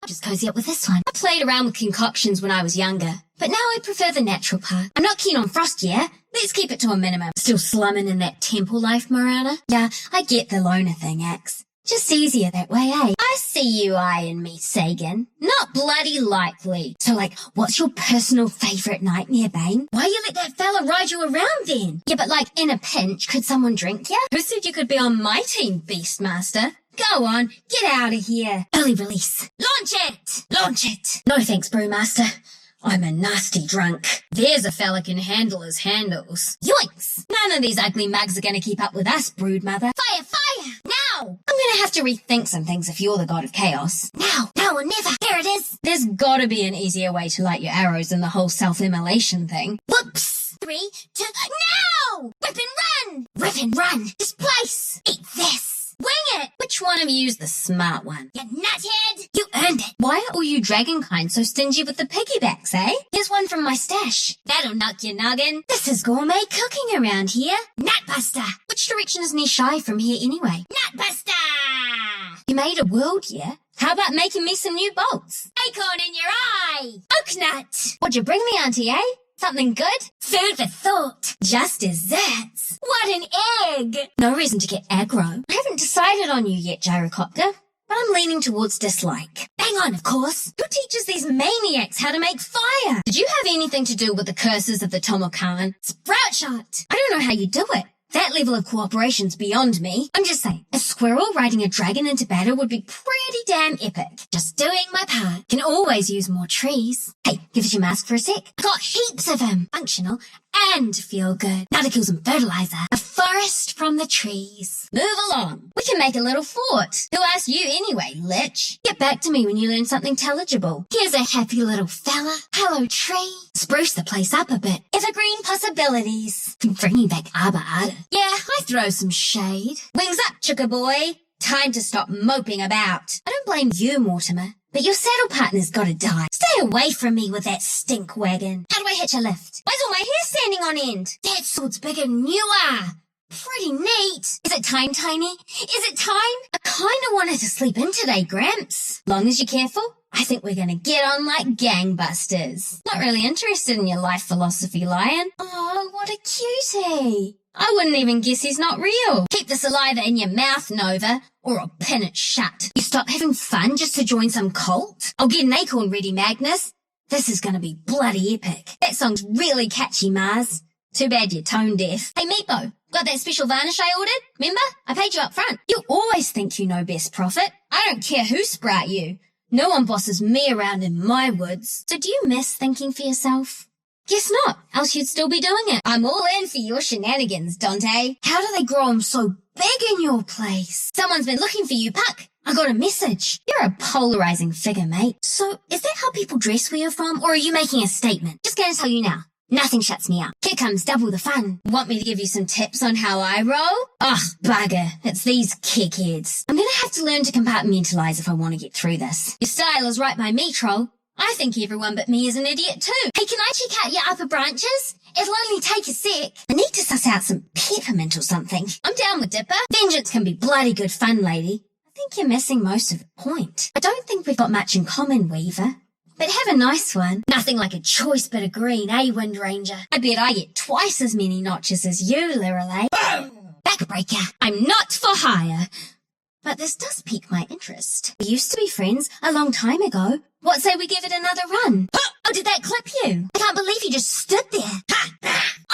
Just cozy up with this one. I played around with concoctions when I was younger, but now I prefer the natural part. I'm not keen on frost, yeah? Let's keep it to a minimum. Still slumming in that temple life, Morana? Yeah, I get the loner thing, Axe. Just easier that way, eh? I see you eyeing me, Sagan. Not bloody likely. So, what's your personal favourite nightmare, Bane? Why you let that fella ride you around then? Yeah, but in a pinch, could someone drink ya? Who said you could be on my team, Beastmaster? Go on, get out of here. Early release. Launch it! Launch it! No thanks, Brewmaster. I'm a nasty drunk. There's a fella can handle his handles. Yoinks! None of these ugly mugs are going to keep up with us, Broodmother. Fire, fire! Now! I'm going to have to rethink some things if you're the god of chaos. Now or never. Here it is. There's got to be an easier way to light your arrows than the whole self-immolation thing. Whoops! 3, 2, now! Rip and run! Rip and run! Displace! Eat this! Wing it! Which one of you's the smart one? You nuthead! You earned it! Why are all you dragonkind so stingy with the piggybacks, eh? Here's one from my stash. That'll knock your noggin. This is gourmet cooking around here. Nutbuster! Which direction is Nishai from here anyway? Nutbuster! You made a world, yeah? How about making me some new bolts? Acorn in your eye! Oak nut! What'd you bring me, Auntie, eh? Something good? Food for thought. Just desserts. What an egg! No reason to get aggro. I haven't decided on you yet, Gyrocopter, but I'm leaning towards dislike. Hang on, of course. Who teaches these maniacs how to make fire? Did you have anything to do with the curses of the Tomokan? Sprout shot! I don't know how you do it. That level of cooperation's beyond me. I'm just saying, a squirrel riding a dragon into battle would be pretty damn epic. Just doing my part. Can always use more trees. Hey, give us your mask for a sec. I got heaps of them. Functional and feel good. Now to kill some fertilizer. A forest from the trees. Move along. We can make a little fort. Who asked you anyway, lich? Get back to me when you learn something intelligible. Here's a happy little fella. Hello, tree. Spruce the place up a bit. Evergreen possibilities. Bringing back Arbor Ardor. Yeah, I throw some shade. Wings up, chooka boy. Time to stop moping about. I don't blame you, Mortimer, but your saddle partner's gotta die. Stay away from me with that stink wagon. How do I hitch a lift? Why's all my hair standing on end? That sword's bigger than you are. Pretty neat. Is it time, Tiny? Is it time? I kinda wanted to sleep in today, Gramps. Long as you're careful, I think we're gonna get on like gangbusters. Not really interested in your life philosophy, Lion. Oh, what a cutie. I wouldn't even guess he's not real. Keep the saliva in your mouth, Nova, or I'll pin it shut. You stop having fun just to join some cult? I'll get an acorn ready, Magnus. This is gonna be bloody epic. That song's really catchy, Mars. Too bad you're tone deaf. Hey, Meepo, got that special varnish I ordered? Remember? I paid you up front. You always think you know best, Prophet. I don't care who sprout you. No one bosses me around in my woods. So do you miss thinking for yourself? Guess not, else you'd still be doing it. I'm all in for your shenanigans, Dante. How do they grow 'em so big in your place? Someone's been looking for you, Puck. I got a message. You're a polarizing figure, mate. So, is that how people dress where you're from, or are you making a statement? Just gonna tell you now. Nothing shuts me up. Here comes double the fun. Want me to give you some tips on how I roll? Ugh, bugger. It's these kickheads. I'm gonna have to learn to compartmentalize if I want to get through this. Your style is right by me, troll. I think everyone but me is an idiot too. Hey, can I check out your upper branches? It'll only take a sec. I need to suss out some peppermint or something. I'm down with Dipper. Vengeance can be bloody good fun, lady. I think you're missing most of the point. I don't think we've got much in common, Weaver. But have a nice one. Nothing like a choice bit of green, eh, Wind Ranger? I bet I get twice as many notches as you, Lirelei. Backbreaker. I'm not for hire. But this does pique my interest. We used to be friends a long time ago. What say we give it another run? Oh, did that clip you? I can't believe you just stood there.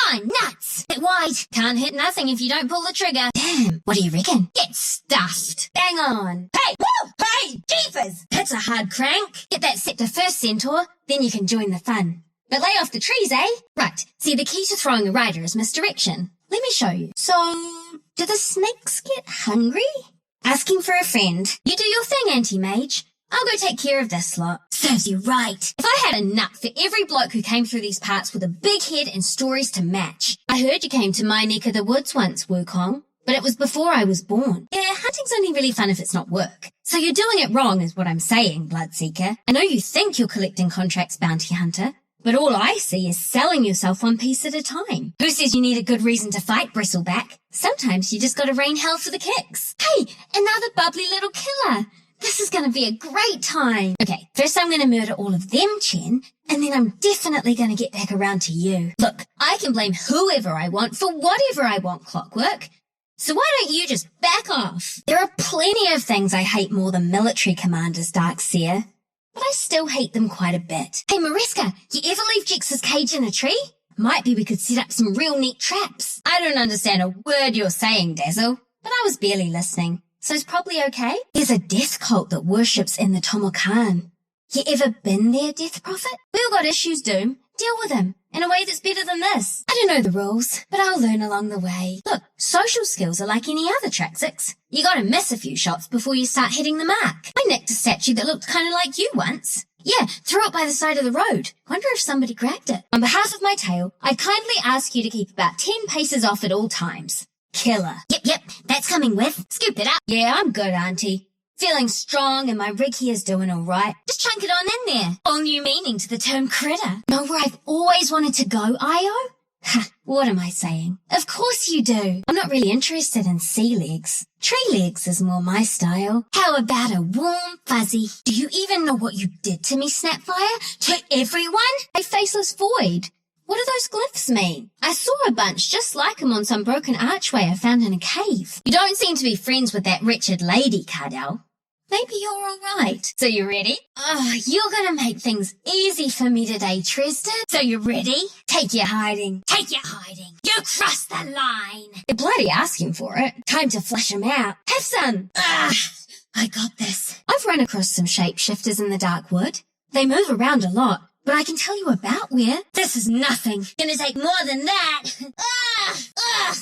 I'm nuts. Hit wide. Can't hit nothing if you don't pull the trigger. Damn. What do you reckon? Get stuffed. Bang on. Hey, woo! Hey, jeepers. That's a hard crank. Get that sector first, Centaur. Then you can join the fun. But lay off the trees, eh? Right. See, the key to throwing a rider is misdirection. Let me show you. So, do the snakes get hungry? Asking for a friend. You do your thing, Anti-Mage. I'll go take care of this lot. Serves you right. If I had a nut for every bloke who came through these parts with a big head and stories to match. I heard you came to my neck of the woods once, Wukong, but it was before I was born. Yeah, hunting's only really fun if it's not work. So you're doing it wrong is what I'm saying, Bloodseeker. I know you think you're collecting contracts, Bounty Hunter, but all I see is selling yourself one piece at a time. Who says you need a good reason to fight, Bristleback? Sometimes you just gotta rain hell for the kicks. Hey, another bubbly little killer. This is going to be a great time. Okay, first I'm going to murder all of them, Chen, and then I'm definitely going to get back around to you. Look, I can blame whoever I want for whatever I want, Clockwork. So why don't you just back off? There are plenty of things I hate more than military commanders, Darkseer. But I still hate them quite a bit. Hey, Mariska, you ever leave Jex's cage in a tree? Might be we could set up some real neat traps. I don't understand a word you're saying, Dazzle, but I was barely listening, so it's probably okay. There's a death cult that worships in the Tomokan. You ever been there, Death Prophet? We all got issues, Doom. Deal with them in a way that's better than this. I don't know the rules, but I'll learn along the way. Look, social skills are like any other Traxix. You gotta miss a few shots before you start hitting the mark. I nicked a statue that looked kinda like you once. Yeah, threw it by the side of the road. Wonder if somebody grabbed it. On behalf of my tail, I kindly ask you to keep about 10 paces off at all times. Killer. Yep, that's coming with. Scoop it up. Yeah, I'm good, Auntie. Feeling strong and my rig here's doing all right. Just chunk it on in there. All new meaning to the term critter. Know where I've always wanted to go, Io? Ha, what am I saying? Of course you do. I'm not really interested in sea legs. Tree legs is more my style. How about a warm fuzzy? Do you even know what you did to me, Snapfire? To everyone? A faceless void. What do those glyphs mean? I saw a bunch just like them on some broken archway I found in a cave. You don't seem to be friends with that wretched lady, Cardell. Maybe you're all right. So you ready? Oh, you're gonna make things easy for me today, Tristan. So you ready? Take your hiding. Take your hiding. You crossed the line. You're bloody asking for it. Time to flush them out. Have some. I got this. I've run across some shapeshifters in the darkwood. They move around a lot, but I can tell you about where. This is nothing. Gonna take more than that.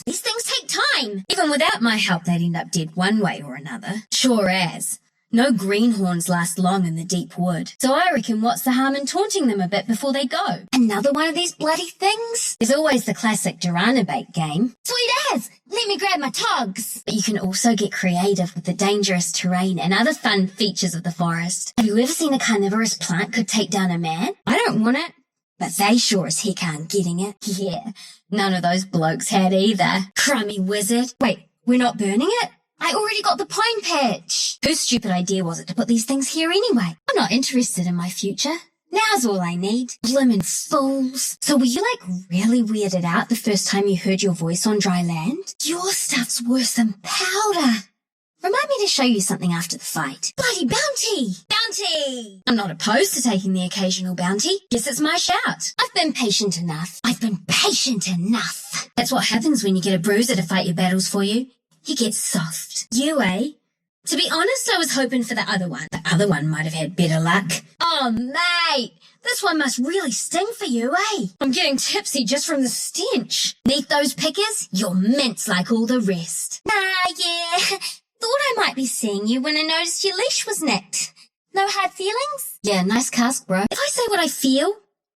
These things take time. Even without my help, they'd end up dead one way or another. Sure as. No greenhorns last long in the deep wood. So I reckon what's the harm in taunting them a bit before they go? Another one of these bloody things? There's always the classic Durana bait game. Sweet as! Let me grab my togs! But you can also get creative with the dangerous terrain and other fun features of the forest. Have you ever seen a carnivorous plant could take down a man? I don't want it. But they sure as heck aren't getting it. Yeah, none of those blokes had either. Crummy wizard. Wait, we're not burning it? I already got the pine patch. Whose stupid idea was it to put these things here anyway? I'm not interested in my future. Now's all I need. Blimmin' fools. So were you really weirded out the first time you heard your voice on dry land? Your stuff's worse than powder. Remind me to show you something after the fight. Bloody bounty! Bounty! I'm not opposed to taking the occasional bounty. Guess it's my shout. I've been patient enough. That's what happens when you get a bruiser to fight your battles for you. You get soft. You, eh? To be honest, I was hoping for the other one. The other one might have had better luck. Oh, mate! This one must really sting for you, eh? I'm getting tipsy just from the stench. Neath those pickers, you're mince like all the rest. Yeah. Thought I might be seeing you when I noticed your leash was nicked. No hard feelings? Yeah, nice cast, bro. If I say what I feel,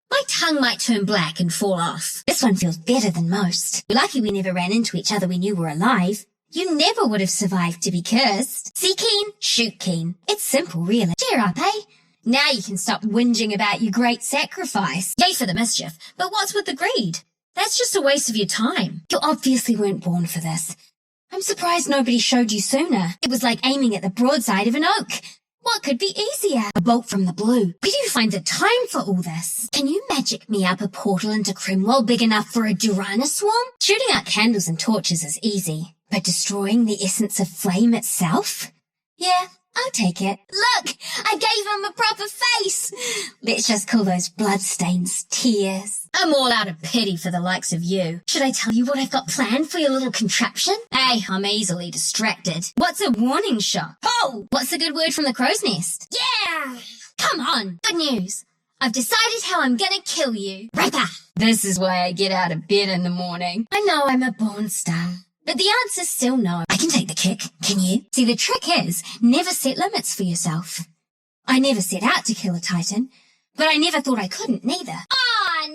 my tongue might turn black and fall off. This one feels better than most. We're lucky we never ran into each other when you were alive. You never would have survived to be cursed. See keen, shoot keen. It's simple, really. Cheer up, eh? Now you can stop whinging about your great sacrifice. Yay for the mischief, but what's with the greed? That's just a waste of your time. You obviously weren't born for this. I'm surprised nobody showed you sooner. It was like aiming at the broadside of an oak. What could be easier? A bolt from the blue. Where do you find the time for all this? Can you magic me up a portal into Crimwell big enough for a Durana swarm? Shooting out candles and torches is easy. But destroying the essence of flame itself? Yeah, I'll take it. Look, I gave him a proper face. Let's just call those bloodstains tears. I'm all out of pity for the likes of you. Should I tell you what I've got planned for your little contraption? Hey, I'm easily distracted. What's a warning shot? Oh, what's a good word from the crow's nest? Yeah! Come on, good news. I've decided how I'm gonna kill you. Ripper! This is why I get out of bed in the morning. I know I'm a born star. But the answer's still no. I can take the kick, can you? See, the trick is, never set limits for yourself. I never set out to kill a titan, but I never thought I couldn't neither. Ah,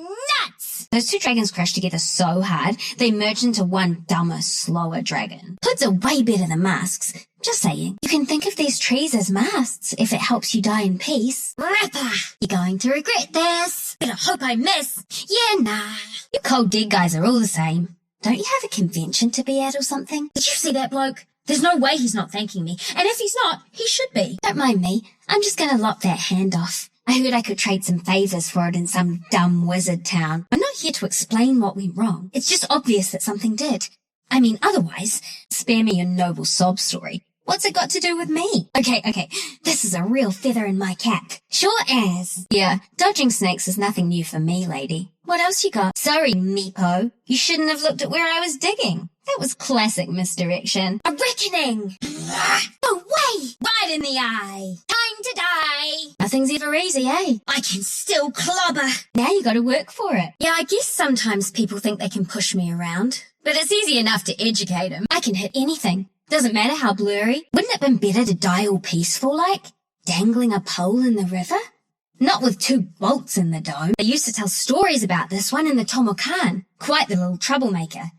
nuts! Those two dragons crashed together so hard, they merged into one dumber, slower dragon. Hoods are way better than masks. Just saying. You can think of these trees as masts if it helps you die in peace. Ripper! You're going to regret this. Better hope I miss. Yeah, nah. You cold dead guys are all the same. Don't you have a convention to be at or something? Did you see that bloke? There's no way he's not thanking me. And if he's not, he should be. Don't mind me. I'm just going to lop that hand off. I heard I could trade some favors for it in some dumb wizard town. I'm not here to explain what went wrong. It's just obvious that something did. I mean, otherwise, spare me your noble sob story. What's it got to do with me? Okay. This is a real feather in my cap. Sure as. Yeah, dodging snakes is nothing new for me, lady. What else you got? Sorry, Meepo. You shouldn't have looked at where I was digging. That was classic misdirection. A reckoning! No way! Right in the eye. Time to die. Nothing's ever easy, eh? I can still clobber. Now you gotta work for it. Yeah, I guess sometimes people think they can push me around. But it's easy enough to educate them. I can hit anything. Doesn't matter how blurry. Wouldn't it have been better to die all peaceful like? Dangling a pole in the river? Not with 2 bolts in the dome. They used to tell stories about this one in the Tomokan. Quite the little troublemaker.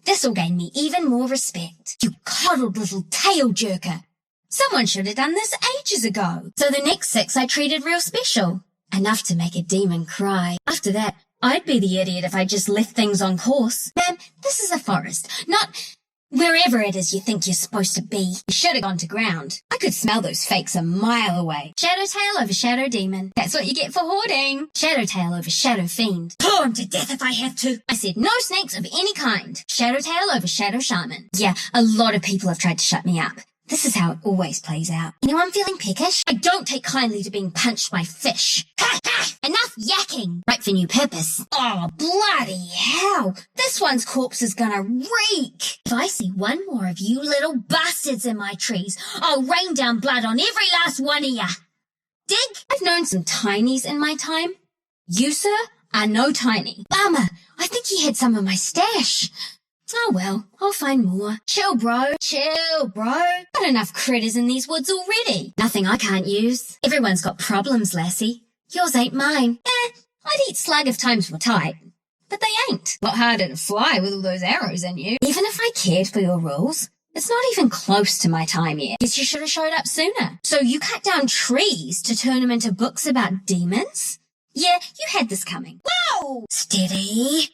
This'll gain me even more respect. You coddled little tail jerker. Someone should have done this ages ago. So the next 6 I treated real special. Enough to make a demon cry. After that, I'd be the idiot if I just left things on course. Ma'am, this is a forest, not wherever it is you think you're supposed to be. You should have gone to ground. I could smell those fakes a mile away. Shadow tail over shadow demon. That's what you get for hoarding. Shadow tail over shadow fiend. Claw him to death if I have to. I said no snakes of any kind. Shadow tail over shadow shaman. Yeah, a lot of people have tried to shut me up. This is how it always plays out. Anyone feeling peckish? I don't take kindly to being punched by fish. Ha ha! Enough yakking! Right for new purpose. Oh, bloody hell! This one's corpse is gonna reek! If I see one more of you little bastards in my trees, I'll rain down blood on every last one of ya! Dig? I've known some tinies in my time. You, sir, are no tiny. Bummer! I think he had some of my stash. Oh well, I'll find more. Chill, bro. Chill, bro. Got enough critters in these woods already. Nothing I can't use. Everyone's got problems, lassie. Yours ain't mine. I'd eat slug if times were tight. But they ain't. Lot harder to fly with all those arrows in you. Even if I cared for your rules, it's not even close to my time yet. Guess you should have showed up sooner. So you cut down trees to turn them into books about demons? Yeah, you had this coming. Whoa! Steady.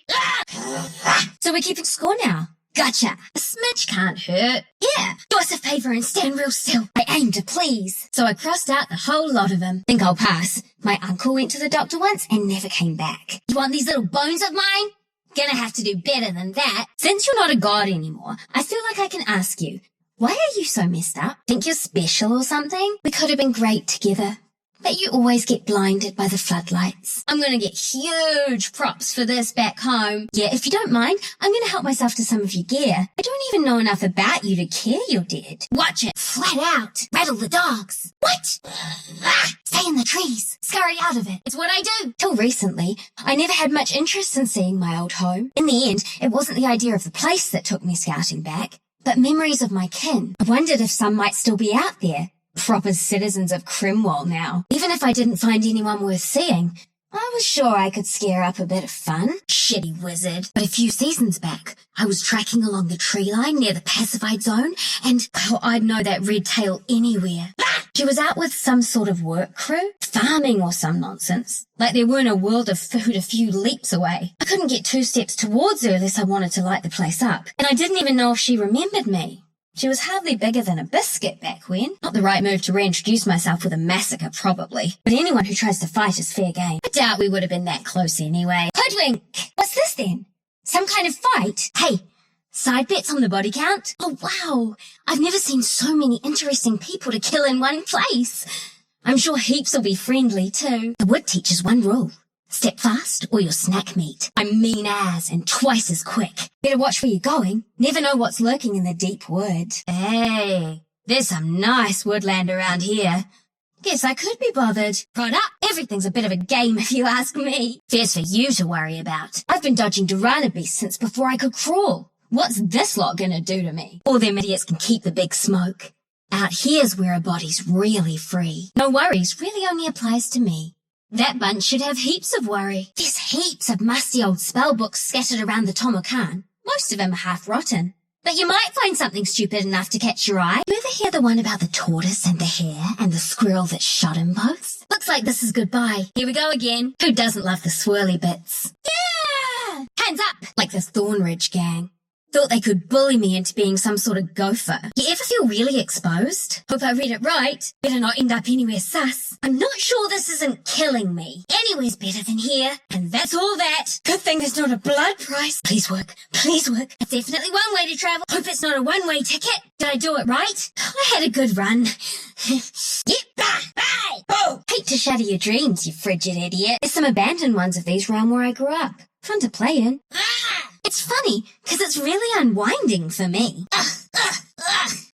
So we're keeping score now. Gotcha. A smidge can't hurt. Yeah. Do us a favour and stand real still. I aim to please. So I crossed out the whole lot of them. Think I'll pass. My uncle went to the doctor once and never came back. You want these little bones of mine? Gonna have to do better than that. Since you're not a god anymore, I feel like I can ask you, why are you so messed up? Think you're special or something? We could have been great together. But you always get blinded by the floodlights. I'm gonna get huge props for this back home. Yeah, if you don't mind, I'm gonna help myself to some of your gear. I don't even know enough about you to care you're dead. Watch it. Flat out. Rattle the dogs. What? Stay in the trees. Scurry out of it. It's what I do. Till recently, I never had much interest in seeing my old home. In the end, it wasn't the idea of the place that took me scouting back, but memories of my kin. I wondered if some might still be out there. Proper citizens of Crimwell now. Even if I didn't find anyone worth seeing, I was sure I could scare up a bit of fun. Shitty wizard. But a few seasons back, I was tracking along the tree line near the pacified zone, and well, I'd know that red tail anywhere. She was out with some sort of work crew, farming or some nonsense. Like there weren't a world of food a few leaps away. I couldn't get 2 steps towards her unless I wanted to light the place up. And I didn't even know if she remembered me. She was hardly bigger than a biscuit back when. Not the right move to reintroduce myself with a massacre, probably. But anyone who tries to fight is fair game. I doubt we would have been that close anyway. Hoodwink! What's this then? Some kind of fight? Hey, side bets on the body count? Oh wow, I've never seen so many interesting people to kill in one place. I'm sure heaps will be friendly too. The wood teaches one rule. Step fast or you'll snack meat. I'm mean as and twice as quick. Better watch where you're going. Never know what's lurking in the deep wood. Hey, there's some nice woodland around here. Guess I could be bothered. Prod up. Everything's a bit of a game if you ask me. Fears for you to worry about. I've been dodging Durana beasts since before I could crawl. What's this lot gonna do to me? All them idiots can keep the big smoke. Out here's where a body's really free. No worries really only applies to me. That bunch should have heaps of worry. There's heaps of musty old spell books scattered around the Tomokan. Most of them are half rotten. But you might find something stupid enough to catch your eye. You ever hear the one about the tortoise and the hare and the squirrel that shot 'em both? Looks like this is goodbye. Here we go again. Who doesn't love the swirly bits? Yeah! Hands up! Like the Thornridge gang. Thought they could bully me into being some sort of gopher. You ever feel really exposed? Hope I read it right. Better not end up anywhere sus. I'm not sure this isn't killing me. Anywhere's better than here. And that's all that. Good thing there's not a blood price. Please work. Please work. It's definitely one way to travel. Hope it's not a one-way ticket. Did I do it right? I had a good run. Yep. Bye. Oh. Hate to shatter your dreams, you frigid idiot. There's some abandoned ones of these around where I grew up. Fun to play in. It's funny, because it's really unwinding for me.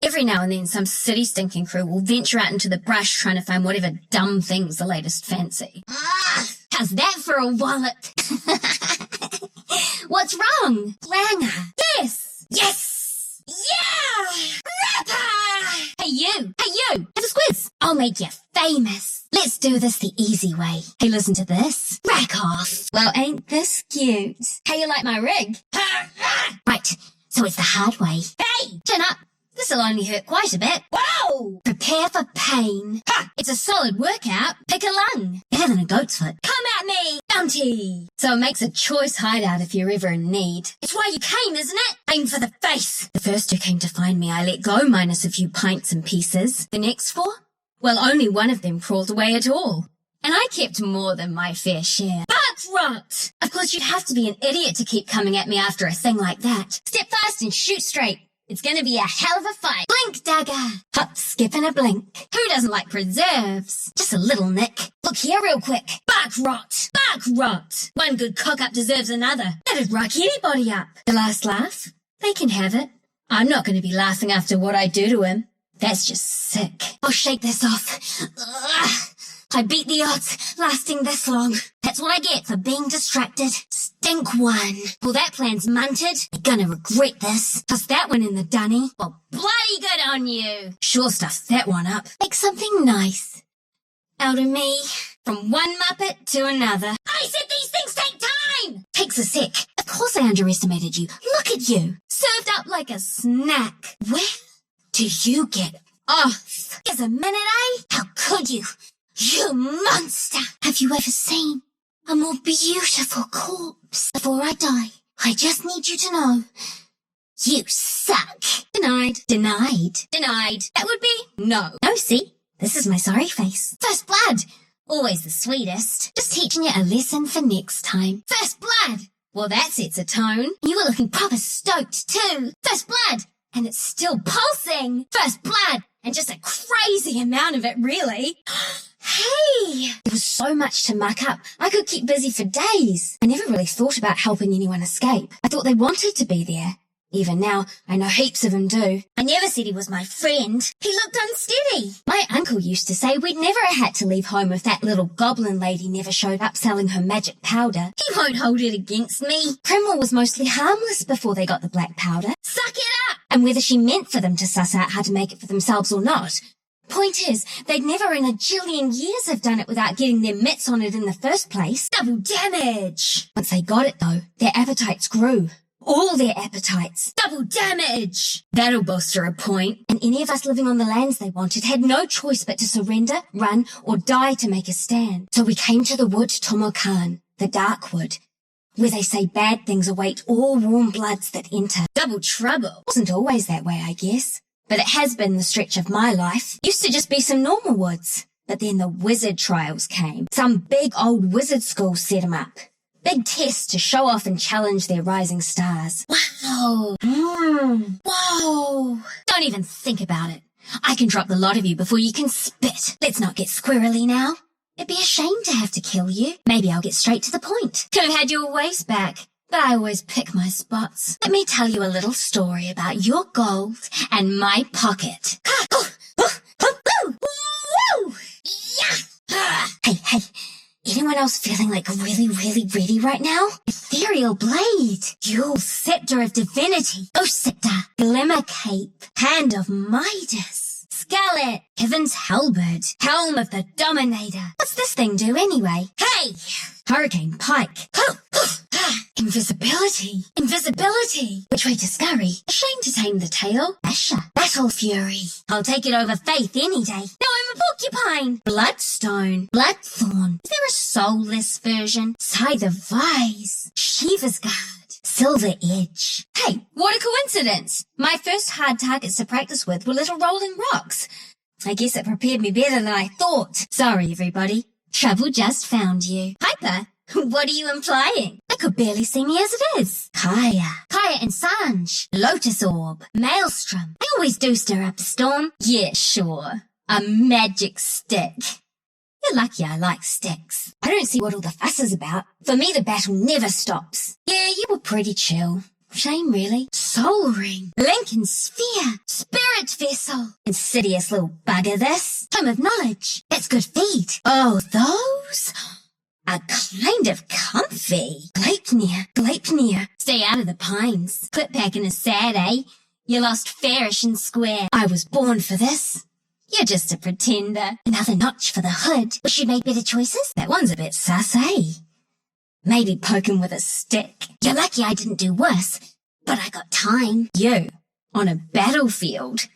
Every now and then some city stinking crew will venture out into the brush trying to find whatever dumb thing's the latest fancy. How's that for a wallop? What's wrong? Langer. Yes! Yes! Yeah! Rapper! Hey you! Have a squiz! I'll make you famous. Let's do this the easy way. Hey, listen to this. Rack off. Well, ain't this cute? How you like my rig? Right, so it's the hard way. Hey! Chin up. This'll only hurt quite a bit. Whoa! Prepare for pain. Ha! It's a solid workout. Pick a lung. Better than a goat's foot. Come at me! Bounty! So it makes a choice hideout if you're ever in need. It's why you came, isn't it? Aim for the face. The first who came to find me I let go minus a few pints and pieces. The next 4? Well, only one of them crawled away at all. And I kept more than my fair share. Buck rot! Of course, you'd have to be an idiot to keep coming at me after a thing like that. Step fast and shoot straight. It's gonna be a hell of a fight. Blink, dagger. Hop, skip, and a blink. Who doesn't like preserves? Just a little nick. Look here real quick. Buck rot. Buck rot. One good cock-up deserves another. That'd rock anybody up. The last laugh? They can have it. I'm not gonna be laughing after what I do to him. That's just sick. I'll shake this off. Ugh. I beat the odds lasting this long. That's what I get for being distracted. Stink one. Well, that plan's munted. You're gonna regret this. Toss that one in the dunny. Well, bloody good on you. Sure stuff that one up. Make something nice out of me. From one muppet to another. I said these things take time! Takes a sec. Of course I underestimated you. Look at you. Served up like a snack. Where do you get off? Here's a minute, eh? How could you? You monster! Have you ever seen a more beautiful corpse? Before I die, I just need you to know, you suck. Denied. Denied. Denied. That would be no. No, see? This is my sorry face. First blood. Always the sweetest. Just teaching you a lesson for next time. First blood. Well, that sets a tone. You were looking proper stoked, too. First blood. And it's still pulsing. First blood. And just a crazy amount of it, really. Hey! There was so much to muck up. I could keep busy for days. I never really thought about helping anyone escape. I thought they wanted to be there. Even now, I know heaps of them do. I never said he was my friend. He looked unsteady. My uncle used to say we'd never had to leave home if that little goblin lady never showed up selling her magic powder. He won't hold it against me. Primrose was mostly harmless before they got the black powder. Suck it up! And whether she meant for them to suss out how to make it for themselves or not. Point is, they'd never in a jillion years have done it without getting their mitts on it in the first place. Double damage! Once they got it, though, their appetites grew. All their appetites. Double damage! That'll bolster a point. And any of us living on the lands they wanted had no choice but to surrender, run, or die to make a stand. So we came to the wood Tomokan, the darkwood, where they say bad things await all warm bloods that enter. Double trouble. Wasn't always that way, I guess. But it has been the stretch of my life. Used to just be some normal woods. But then the wizard trials came. Some big old wizard school set 'em up. Big tests to show off and challenge their rising stars. Wow. Whoa. Don't even think about it. I can drop the lot of you before you can spit. Let's not get squirrely now. It'd be a shame to have to kill you. Maybe I'll get straight to the point. Could have had your waist back. But I always pick my spots. Let me tell you a little story about your gold and my pocket. Hey, anyone else feeling like really ready right now? Ethereal blade, Jewel scepter of divinity, ghost scepter, glimmer cape, hand of Midas, scarlet, heaven's halberd, helm of the dominator. What's this thing do anyway? Hey! Hurricane pike. Invisibility. Which way to scurry? A shame to tame the tail. Asher. Battle fury. I'll take it over faith any day. No, I'm a porcupine. Bloodstone. Bloodthorn. Is there a soulless version? Scythe of Vise. Shiva's guard. silver edge. Hey, what a coincidence! My first hard targets to practice with were little rolling rocks. I guess it prepared me better than I thought. Sorry, everybody. Trouble just found you. Piper, what are you implying? I could barely see me as it is. Kaya and Sanj. Lotus Orb. Maelstrom. I always do stir up a storm. Yeah, sure. A magic stick. You're lucky I like sticks. I don't see what all the fuss is about. For me, the battle never stops. Yeah, you were pretty chill. Shame, really. Soul Ring. Lincoln Sphere. Spirit Vessel. Insidious little bugger, this. Tome of Knowledge. That's good feed. Oh, those are kind of comfy. Gleipnir. Stay out of the pines. Clip packing is sad, eh? You lost fairish and square. I was born for this. You're just a pretender. Another notch for the hood. Wish you'd made better choices? That one's a bit sus, eh? Maybe poke him with a stick. You're lucky I didn't do worse, but I got time. You, on a battlefield?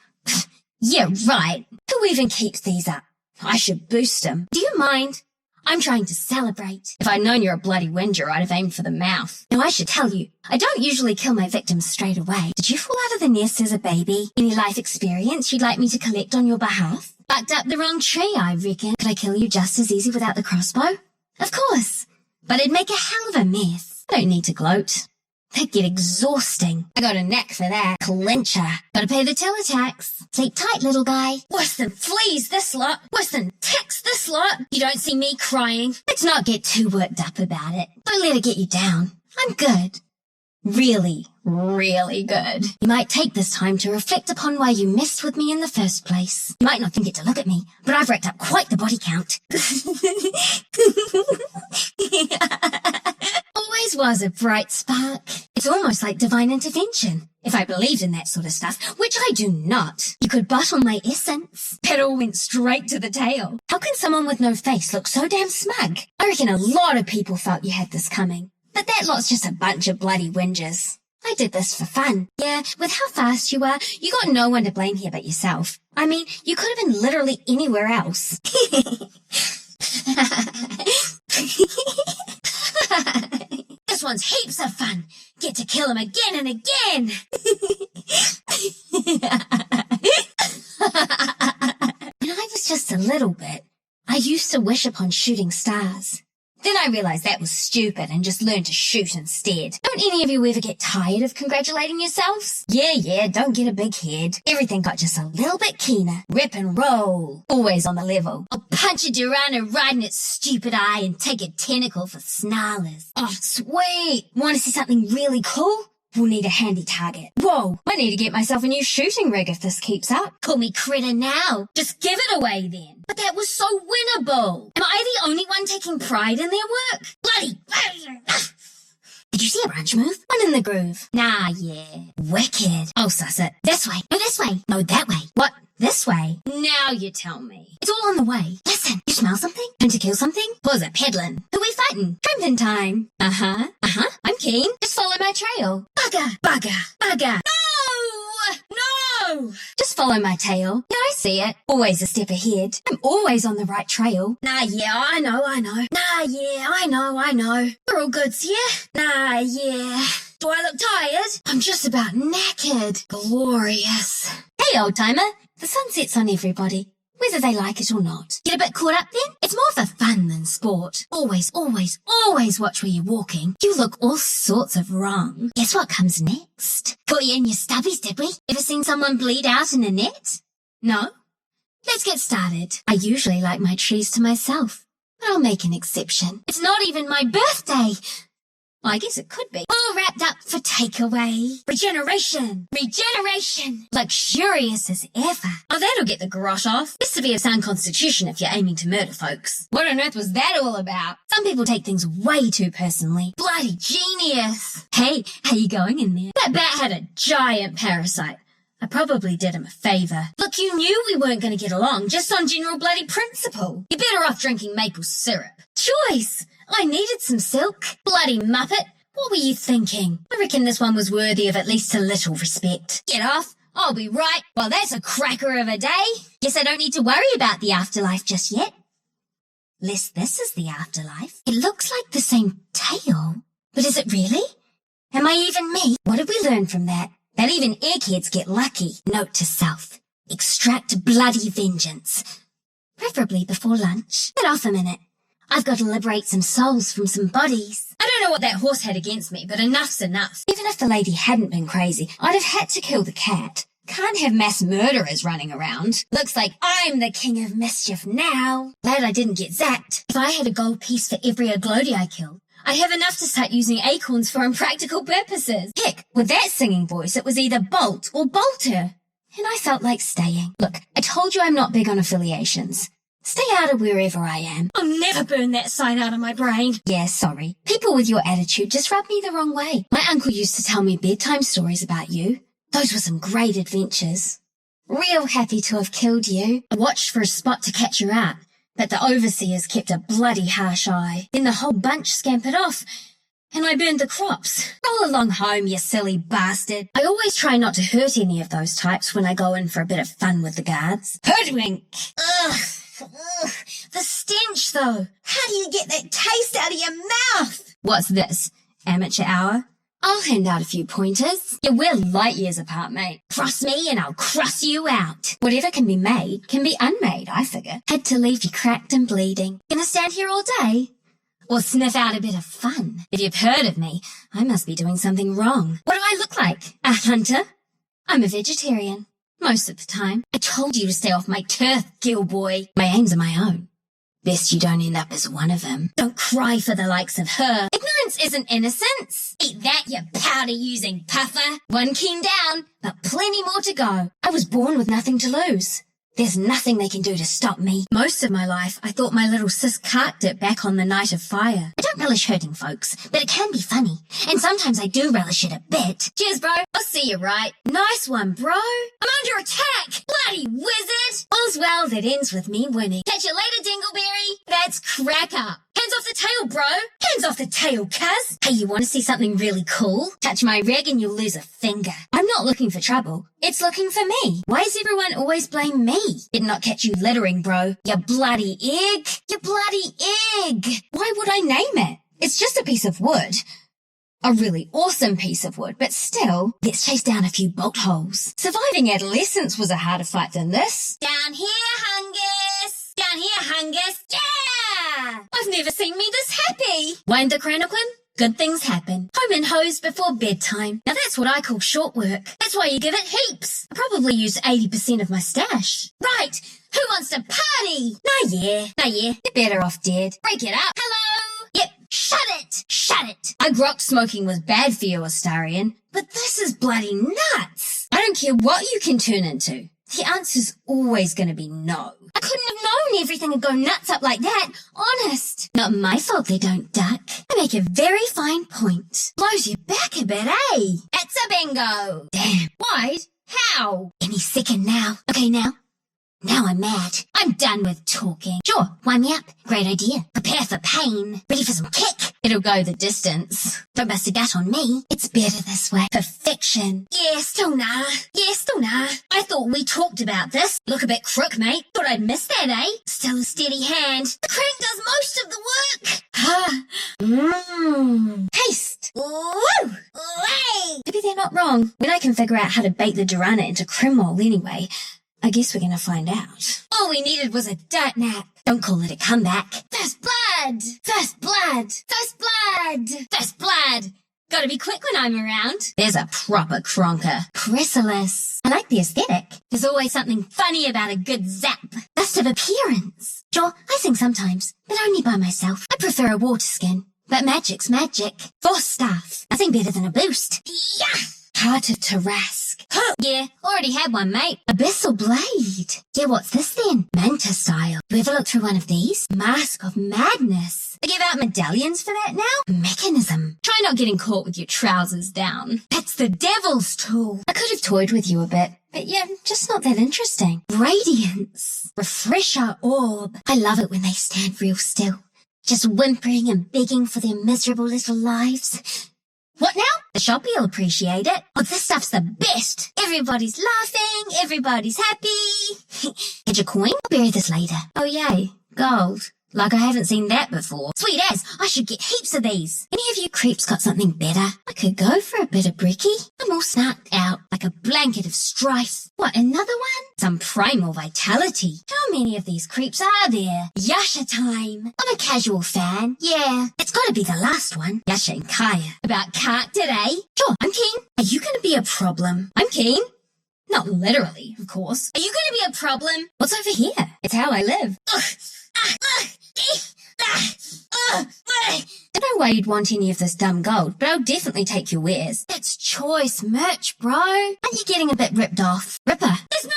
Yeah, right. Who even keeps these up? I should boost them. Do you mind? I'm trying to celebrate. If I'd known you're a bloody whinger, I'd have aimed for the mouth. Now, I should tell you, I don't usually kill my victims straight away. Did you fall out of the nest as a baby? Any life experience you'd like me to collect on your behalf? Bucked up the wrong tree, I reckon. Could I kill you just as easy without the crossbow? Of course. But it'd make a hell of a mess. I don't need to gloat. That'd get exhausting. I got a knack for that. Clincher. Gotta pay the tiller tax. Sleep tight, little guy. Worse than fleas, this lot. Worse than ticks, this lot. You don't see me crying. Let's not get too worked up about it. Don't let it get you down. I'm good. Really, really good. You might take this time to reflect upon why you messed with me in the first place. You might not think it to look at me, but I've racked up quite the body count. Always was a bright spark. It's almost like divine intervention. If I believed in that sort of stuff, which I do not, you could bottle my essence. That all went straight to the tail. How can someone with no face look so damn smug? I reckon a lot of people felt you had this coming. But that lot's just a bunch of bloody whingers. I did this for fun. Yeah, with how fast you are, you got no one to blame here but yourself. I mean, you could have been literally anywhere else. This one's heaps of fun. Get to kill him again and again. When I was just a little bit, I used to wish upon shooting stars. Then I realized that was stupid and just learned to shoot instead. Don't any of you ever get tired of congratulating yourselves? Yeah, don't get a big head. Everything got just a little bit keener. Rip and roll. Always on the level. I'll punch a Durana right in its stupid eye and take a tentacle for snarlers. Oh, sweet. Want to see something really cool? We'll need a handy target. Whoa, I need to get myself a new shooting rig if this keeps up. Call me critter now. Just give it away then. But that was so winnable. Am I the only one taking pride in their work? Bloody... Did you see a branch move? One in the groove. Nah, yeah. Wicked. I'll suss it. This way. No, this way. No, that way. What? This way? Now you tell me. It's all on the way. Listen, you smell something? Time to kill something? Pause it, peddling. Who we fighting? Shrimping time. Uh-huh. I'm keen. Just follow my trail. Bugger. No! Just follow my tail. Yeah, I see it. Always a step ahead. I'm always on the right trail. Nah, yeah, I know. Nah, yeah, I know. We're all goods, yeah? Nah, yeah. Do I look tired? I'm just about knackered. Glorious. Hey, old timer. The sun sets on everybody, whether they like it or not. Get a bit caught up then? It's more for fun than sport. Always watch where you're walking. You look all sorts of wrong. Guess what comes next? Caught you in your stubbies, did we? Ever seen someone bleed out in a net? No? Let's get started. I usually like my trees to myself, but I'll make an exception. It's not even my birthday. Well, I guess it could be. All wrapped up for takeaway. Regeneration. Luxurious as ever. Oh, that'll get the garrosh off. This to be a sound constitution if you're aiming to murder folks. What on earth was that all about? Some people take things way too personally. Bloody genius. Hey, how you going in there? That bat had a giant parasite. I probably did him a favour. Look, you knew we weren't going to get along just on general bloody principle. You're better off drinking maple syrup. Choice! I needed some silk. Bloody muppet. What were you thinking? I reckon this one was worthy of at least a little respect. Get off. I'll be right. Well, that's a cracker of a day. Guess I don't need to worry about the afterlife just yet. Lest this is the afterlife. It looks like the same tail. But is it really? Am I even me? What did we learn from that? That even eggheads get lucky. Note to self. Extract bloody vengeance. Preferably before lunch. Get off a minute. I've got to liberate some souls from some bodies. I don't know what that horse had against me, but enough's enough. Even if the lady hadn't been crazy, I'd have had to kill the cat. Can't have mass murderers running around. Looks like I'm the king of mischief now. Glad I didn't get zapped. If I had a gold piece for every aglody I killed, I'd have enough to start using acorns for impractical purposes. Heck, with that singing voice, it was either Bolt or Bolter. And I felt like staying. Look, I told you I'm not big on affiliations. Stay out of wherever I am. I'll never burn that sign out of my brain. Yeah, sorry. People with your attitude just rub me the wrong way. My uncle used to tell me bedtime stories about you. Those were some great adventures. Real happy to have killed you. I watched for a spot to catch you out, but the overseers kept a bloody harsh eye. Then the whole bunch scampered off, and I burned the crops. Roll along home, you silly bastard. I always try not to hurt any of those types when I go in for a bit of fun with the guards. Hoodwink! Ugh! Ugh, the stench, though. How do you get that taste out of your mouth? What's this? Amateur hour? I'll hand out a few pointers. Yeah, we're light years apart, mate. Cross me and I'll cross you out. Whatever can be made can be unmade, I figure. Had to leave you cracked and bleeding. Gonna stand here all day? Or sniff out a bit of fun? If you've heard of me, I must be doing something wrong. What do I look like? A hunter? I'm a vegetarian. Most of the time. I told you to stay off my turf, Gilboy. My aims are my own. Best you don't end up as one of them. Don't cry for the likes of her. Ignorance isn't innocence. Eat that, you powder-using puffer. One keen down, but plenty more to go. I was born with nothing to lose. There's nothing they can do to stop me. Most of my life, I thought my little sis carked it back on the night of fire. I don't relish hurting folks, but it can be funny. And sometimes I do relish it a bit. Cheers, bro. I'll see you right. Nice one, bro. I'm under attack. Bloody wizard. All's well that ends with me winning. Catch you later, Dingleberry. That's crack up. Hands off the tail, bro. Hands off the tail, cuz. Hey, you want to see something really cool? Touch my rag and you'll lose a finger. I'm not looking for trouble. It's looking for me. Why does everyone always blame me? Did not catch you littering, bro. You bloody egg. You bloody egg. Why would I name it? It's just a piece of wood. A really awesome piece of wood, but still, let's chase down a few bolt holes. Surviving adolescence was a harder fight than this. Down here, Hungus. Down here, Hungus. Yeah! I've never seen me this happy. Wind the Cranoquin? Good things happen. Home and hose before bedtime. Now that's what I call short work. That's why you give it heaps. I probably used 80% of my stash. Right, who wants to party? Nah yeah. You're better off dead. Break it up. Hello? Yep, shut it. I grokked smoking was bad for you, Astarian, but this is bloody nuts. I don't care what you can turn into. The answer's always going to be no. I couldn't have known everything would go nuts up like that. Honest. Not my fault they don't duck. I make a very fine point. Blows you back a bit, eh? It's a bingo. Damn. Wide? How? Any second now. Okay, now I'm mad. I'm done with talking. Sure, wind me up. Great idea. Prepare for pain. Ready for some kick. It'll go the distance. Don't bust a gut on me. It's better this way. Perfection. Yeah, still nah. I thought we talked about this. Look a bit crook, mate. Thought I'd miss that, eh? Still a steady hand. The crank does most of the work. Taste. Woo! Hey! Maybe they're not wrong. When I can figure out how to bake the Durana into Crimwall anyway, I guess we're gonna find out. All we needed was a dirt nap. Don't call it a comeback. First blood! Gotta be quick when I'm around. There's a proper cronker. Chrysalis. I like the aesthetic. There's always something funny about a good zap. Best of appearance. Sure, I sing sometimes, but only by myself. I prefer a water skin. But magic's magic. Force staff. Nothing better than a boost. Yeah! Heart of Tarask. Huh. Yeah, already had one, mate. Abyssal Blade. Yeah, what's this then? Manta style. You ever look through one of these? Mask of Madness. They give out medallions for that now? Mechanism. Try not getting caught with your trousers down. That's the devil's tool. I could have toyed with you a bit, but yeah, just not that interesting. Radiance. Refresher Orb. I love it when they stand real still. Just whimpering and begging for their miserable little lives. What now? The shoppy'll appreciate it. Oh, this stuff's the best. Everybody's laughing. Everybody's happy. Get your coin? I'll bury this later. Oh, yay. Gold. Like I haven't seen that before. Sweet as, I should get heaps of these. Any of you creeps got something better? I could go for a bit of bricky. I'm all snucked out like a blanket of strife. What, another one? Some primal vitality. How many of these creeps are there? Yasha time. I'm a casual fan. Yeah, it's gotta be the last one. Yasha and Kaya. About cart today? Sure, I'm keen. Are you gonna be a problem? I'm keen. Not literally, of course. Are you gonna be a problem? What's over here? It's how I live. Don't know why you'd want any of this dumb gold, but I'll definitely take your wares. It's choice merch, bro. Aren't you getting a bit ripped off? Ripper. There's no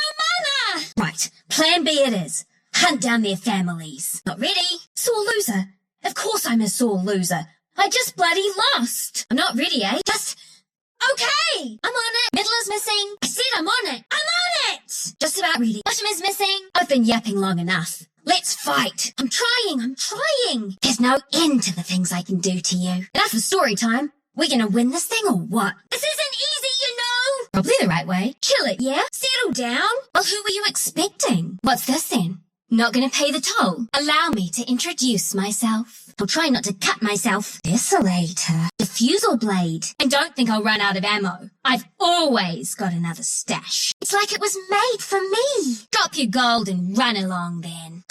mana! Right, plan B it is. Hunt down their families. Not ready? Sore loser. Of course I'm a sore loser. I just bloody lost. I'm not ready, eh? Just... Okay! I'm on it. Middle is missing. I said I'm on it. I'm on it! Just about ready. Bottom is missing. I've been yapping long enough. Let's fight. I'm trying. There's no end to the things I can do to you. Enough of story time. We're gonna win this thing or what? This isn't easy, you know. Probably the right way. Chill it, yeah? Settle down. Well, who were you expecting? What's this then? Not gonna pay the toll. Allow me to introduce myself. I'll try not to cut myself. Desolator. Diffusal blade. And don't think I'll run out of ammo. I've always got another stash. It's like it was made for me. Drop your gold and run along then.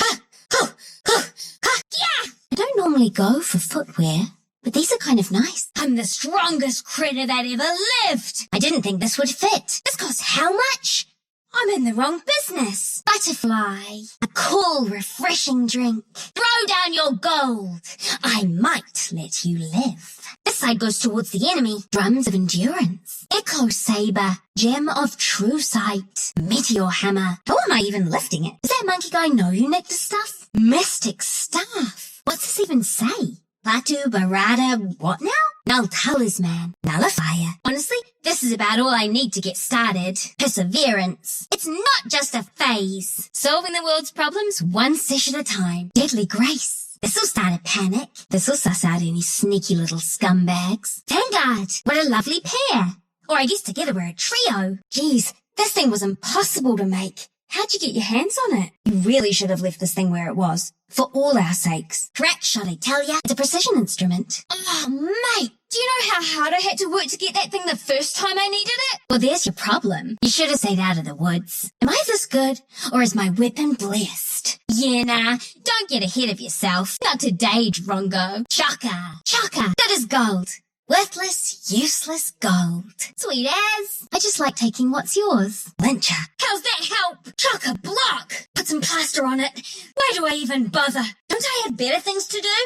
Yeah! I don't normally go for footwear, but these are kind of nice. I'm the strongest critter that ever lived. I didn't think this would fit. This costs how much? I'm in the wrong business. Butterfly. A cool, refreshing drink. Throw down your gold. I might let you live. This side goes towards the enemy. Drums of endurance. Echo saber. Gem of true sight. Meteor hammer. How am I even lifting it? Does that monkey guy know you nicked the stuff? Mystic staff. What's this even say? Batu, Barada, what now? Null talisman. Nullifier. Honestly, this is about all I need to get started. Perseverance. It's not just a phase. Solving the world's problems one sesh at a time. Deadly grace. This'll start a panic. This'll suss out any sneaky little scumbags. Vanguard. What a lovely pair. Or I guess together we're a trio. Geez, this thing was impossible to make. How'd you get your hands on it? You really should have left this thing where it was. For all our sakes. Crack shot, I tell ya. It's a precision instrument. Oh, mate. Do you know how hard I had to work to get that thing the first time I needed it? Well, there's your problem. You should have stayed out of the woods. Am I this good? Or is my weapon blessed? Yeah, nah. Don't get ahead of yourself. Not today, Drongo. Chaka. That is gold. Worthless, useless gold. Sweet as. I just like taking what's yours. Lyncher. How's that help? Chuck a block. Put some plaster on it. Why do I even bother? Don't I have better things to do?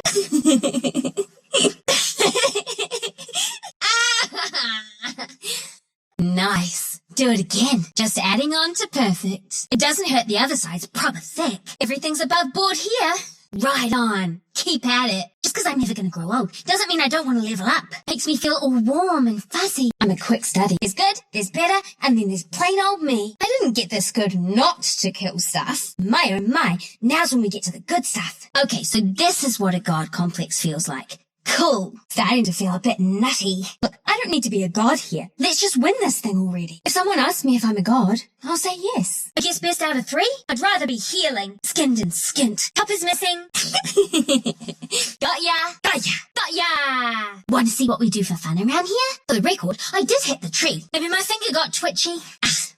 Nice. Do it again. Just adding on to perfect. It doesn't hurt the other side's proper thick. Everything's above board here. Right on. Keep at it. Just because I'm never going to grow old doesn't mean I don't want to level up. Makes me feel all warm and fuzzy. I'm a quick study. There's good, there's better, and then there's plain old me. I didn't get this good not to kill stuff. My oh my, now's when we get to the good stuff. Okay, so this is what a god complex feels like. Cool. Starting to feel a bit nutty. Look, I don't need to be a god here. Let's just win this thing already. If someone asks me if I'm a god, I'll say yes. I guess best out of 3? I'd rather be healing. Skinned and skint. Cup is missing. Got ya. Want to see what we do for fun around here? For the record, I did hit the tree. Maybe my finger got twitchy.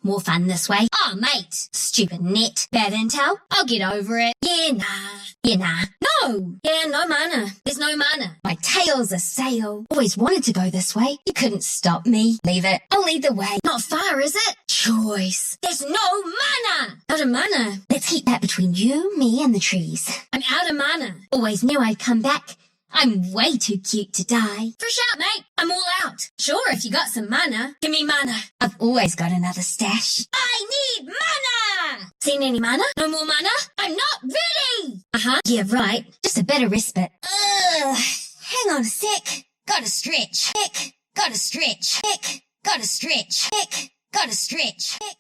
More fun this way. Oh, mate. Stupid net. Bad intel. I'll get over it. Yeah, nah. No. Yeah, no mana. There's no mana. My tail's a sail. Always wanted to go this way. You couldn't stop me. Leave it. I'll lead the way. Not far, is it? Choice. There's no mana. Out of mana. Let's keep that between you, me, and the trees. I'm out of mana. Always knew I'd come back. I'm way too cute to die. Fresh out, mate. I'm all out. Sure, if you got some mana, give me mana. I've always got another stash. I need mana! Seen any mana? No more mana? I'm not ready! Uh-huh. Yeah, right. Just a better respite. Hang on a sec. Gotta stretch. Heck. Gotta stretch. Heck. Gotta stretch. Heck. Gotta stretch. Heck.